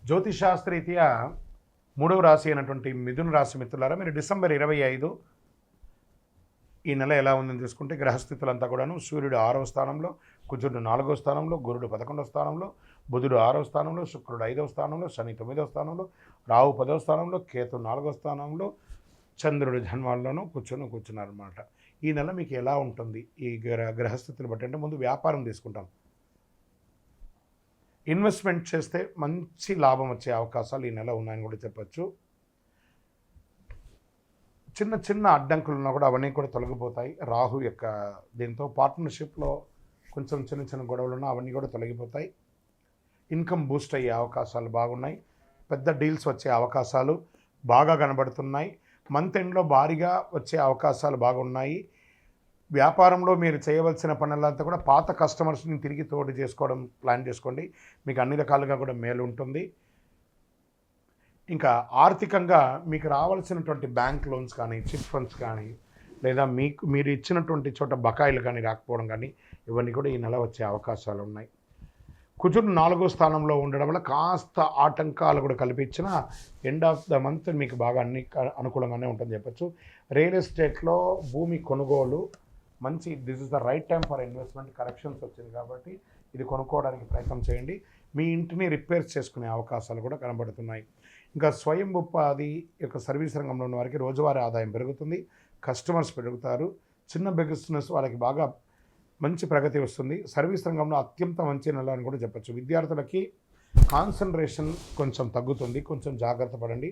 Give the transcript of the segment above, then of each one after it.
జ్యోతిషాస్త్రరీత్యా మూడవ రాశి అయినటువంటి మిథున రాశి మిత్రులారా, మీరు డిసెంబర్ 25 ఈ నెల ఎలా ఉందని చూసుకుంటే గ్రహస్థితులంతా కూడాను సూర్యుడు 6వ స్థానంలో, కుజుడు 4వ స్థానంలో, గురుడు 11వ స్థానంలో, బుధుడు 6వ స్థానంలో, శుక్రుడు 5వ స్థానంలో, శని 9వ స్థానంలో, రాహు 10వ స్థానంలో, కేతు 4వ స్థానంలో, చంద్రుడు జన్మాల్లోనూ కూర్చున్నారన్నమాట. ఈ నెల మీకు ఎలా ఉంటుంది ఈ గ్రహస్థితులు బట్టి అంటే, ముందు వ్యాపారం తీసుకుంటాం. ఇన్వెస్ట్మెంట్ చేస్తే మంచి లాభం వచ్చే అవకాశాలు ఈ నెల ఉన్నాయని కూడా చెప్పచ్చు. చిన్న చిన్న అడ్డంకులు ఉన్నా కూడా అవన్నీ కూడా తొలగిపోతాయి. రాహు యొక్క దీంతో పార్ట్నర్షిప్లో కొంచెం చిన్న చిన్న గొడవలు ఉన్నా అవన్నీ కూడా తొలగిపోతాయి. ఇన్కమ్ బూస్ట్ అయ్యే అవకాశాలు బాగున్నాయి. పెద్ద డీల్స్ వచ్చే అవకాశాలు బాగా కనబడుతున్నాయి. మంత్ ఎండ్లో భారీగా వచ్చే అవకాశాలు బాగున్నాయి. వ్యాపారంలో మీరు చేయవలసిన పనులంతా కూడా పాత కస్టమర్స్ని తిరిగి తోడు చేసుకోవడం ప్లాన్ చేసుకోండి. మీకు అన్ని రకాలుగా కూడా మేలు ఉంటుంది. ఇంకా ఆర్థికంగా మీకు రావాల్సినటువంటి బ్యాంక్ లోన్స్ కానీ, చిట్ ఫండ్స్ కానీ, లేదా మీరు ఇచ్చినటువంటి చోట బకాయిలు కానీ రాకపోవడం కానీ, ఇవన్నీ కూడా ఈ నెల వచ్చే అవకాశాలు ఉన్నాయి. కుజుడు 4వ స్థానంలో ఉండడం వల్ల కాస్త ఆటంకాలు కూడా కల్పించిన ఎండ్ ఆఫ్ ద మంత్ మీకు బాగా అన్ని అనుకూలంగానే ఉంటుందని చెప్పచ్చు. రియల్ ఎస్టేట్లో భూమి కొనుగోలు మంచి, this is the right time for investment. Corrections వచ్చింది కాబట్టి ఇది కొనుక్కోవడానికి ప్రయత్నం చేయండి. మీ ఇంటిని రిపేర్స్ చేసుకునే అవకాశాలు కూడా కనబడుతున్నాయి. ఇంకా స్వయం ఉపాధి యొక్క సర్వీస్ రంగంలో ఉన్న వారికి రోజువారీ ఆదాయం పెరుగుతుంది. కస్టమర్స్ పెరుగుతారు. చిన్న బిజినెస్ వాళ్ళకి బాగా మంచి ప్రగతి వస్తుంది. సర్వీస్ రంగంలో అత్యంత మంచి నెల అని కూడా చెప్పచ్చు. విద్యార్థులకి కాన్సన్ట్రేషన్ కొంచెం తగ్గుతుంది. కొంచెం జాగ్రత్త పడండి.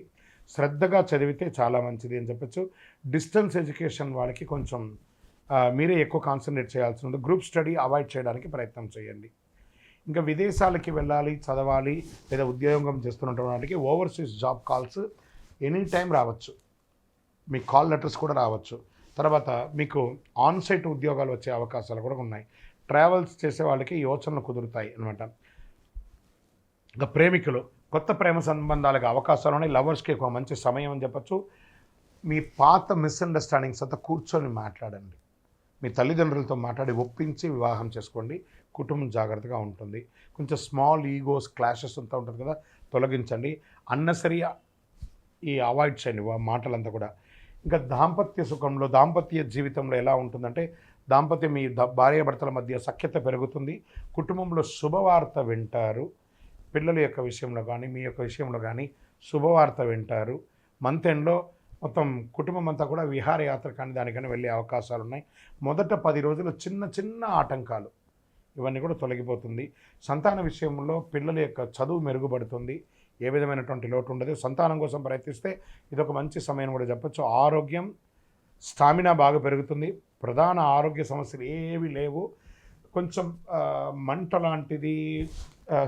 శ్రద్ధగా చదివితే చాలా మంచిది అని చెప్పచ్చు. డిస్టెన్స్ ఎడ్యుకేషన్ వాళ్ళకి కొంచెం మీరే ఎక్కువ కాన్సన్ట్రేట్ చేయాల్సి ఉంటుంది. గ్రూప్ స్టడీ అవాయిడ్ చేయడానికి ప్రయత్నం చేయండి. ఇంకా విదేశాలకి వెళ్ళాలి, చదవాలి, లేదా ఉద్యోగం చేస్తున్నటువంటి overseas job calls any time రావచ్చు. మీ కాల్ లెటర్స్ కూడా రావచ్చు. తర్వాత మీకు ఆన్సైట్ ఉద్యోగాలు వచ్చే అవకాశాలు కూడా ఉన్నాయి. ట్రావెల్స్ చేసే వాళ్ళకి యోచనలు కుదురుతాయి అన్నమాట. ఇంకా ప్రేమికులు కొత్త ప్రేమ సంబంధాలకు అవకాశాలు ఉన్నాయి. లవర్స్కి ఒక మంచి సమయం అని చెప్పచ్చు. మీ పాత మిస్అండర్స్టాండింగ్స్ అంతా కూర్చొని మాట్లాడండి. మీ తల్లిదండ్రులతో మాట్లాడి ఒప్పించి వివాహం చేసుకోండి. కుటుంబం జాగ్రత్తగా ఉంటుంది. కొంచెం స్మాల్ ఈగోస్, క్లాషెస్ అంతా ఉంటుంది కదా, తొలగించండి. అన్నెసరీ ఈ అవాయిడ్ చేయండి మాటలంతా కూడా. ఇంకా దాంపత్య సుఖంలో, దాంపత్య జీవితంలో ఎలా ఉంటుందంటే, దాంపత్యం మీ భార్యాభర్తల మధ్య సఖ్యత పెరుగుతుంది. కుటుంబంలో శుభవార్త వింటారు. పిల్లల యొక్క విషయంలో కానీ, మీ యొక్క విషయంలో కానీ శుభవార్త వింటారు. మంత్ ఎండ్లో మొత్తం కుటుంబం అంతా కూడా విహారయాత్ర కానీ దానికని వెళ్ళే అవకాశాలు ఉన్నాయి. మొదట 10 రోజులు చిన్న చిన్న ఆటంకాలు ఇవన్నీ కూడా తొలగిపోతుంది. సంతాన విషయంలో పిల్లల యొక్క చదువు మెరుగుపడుతుంది. ఏ విధమైనటువంటి లోటు ఉండదు. సంతానం కోసం ప్రయత్నిస్తే ఇదొక మంచి సమయం కూడా చెప్పచ్చు. ఆరోగ్యం, స్టామినా బాగా పెరుగుతుంది. ప్రధాన ఆరోగ్య సమస్యలు ఏవి లేవు. కొంచెం మంట లాంటిది,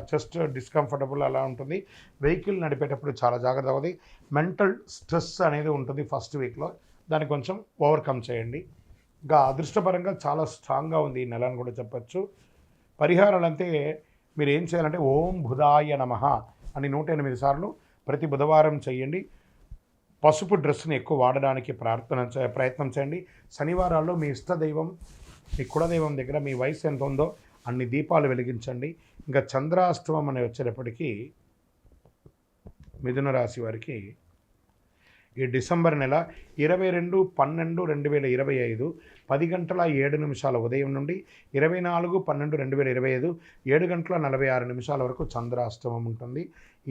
చెస్ట్ డిస్కంఫర్టబుల్ అలా ఉంటుంది. వెహికల్ నడిపేటప్పుడు చాలా జాగ్రత్త అవుతుంది. మెంటల్ స్ట్రెస్ అనేది ఉంటుంది ఫస్ట్ వీక్లో, దాన్ని కొంచెం ఓవర్కమ్ చేయండి. ఇంకా అదృష్టపరంగా చాలా స్ట్రాంగ్గా ఉంది ఈ నెల అని కూడా చెప్పచ్చు. పరిహారాలు అంటే మీరు ఏం చేయాలంటే, ఓం బుధాయ నమః అని 108 సార్లు ప్రతి బుధవారం చేయండి. పసుపు డ్రెస్ని ఎక్కువ వాడడానికి ప్రయత్నం చేయండి. శనివారాల్లో మీ ఇష్టదైవం, మీ కులదైవం దగ్గర మీ వయసు ఎంత ఉందో అన్ని దీపాలు వెలిగించండి. ఇంకా చంద్రాష్టమం అని వచ్చేటప్పటికీ మిథున రాశి వారికి ఈ డిసెంబర్ నెల 22/12/2025 10:07 ఉదయం నుండి 24/12/2025 7:46 వరకు చంద్రాష్టమం ఉంటుంది.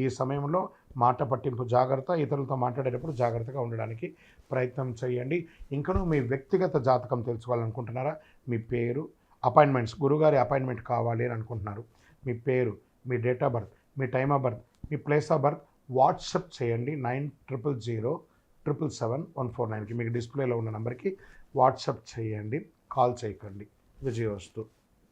ఈ సమయంలో మాట పట్టింపు జాగ్రత్త. ఇతరులతో మాట్లాడేటప్పుడు జాగ్రత్తగా ఉండడానికి ప్రయత్నం చేయండి. ఇంకనూ మీ వ్యక్తిగత జాతకం తెలుసుకోవాలనుకుంటున్నారా? మీ పేరు, అపాయింట్మెంట్స్, గురుగారి అపాయింట్మెంట్ కావాలి అని అనుకుంటున్నారు, మీ పేరు, మీ డేట్ ఆఫ్ బర్త్, మీ టైమ్ ఆఫ్ బర్త్, మీ ప్లేస్ ఆఫ్ బర్త్ వాట్సప్ చేయండి. 9000077149కి మీకు డిస్ప్లేలో ఉన్న నెంబర్కి వాట్సప్ చేయండి. కాల్ చేయకండి. విజయోస్తు.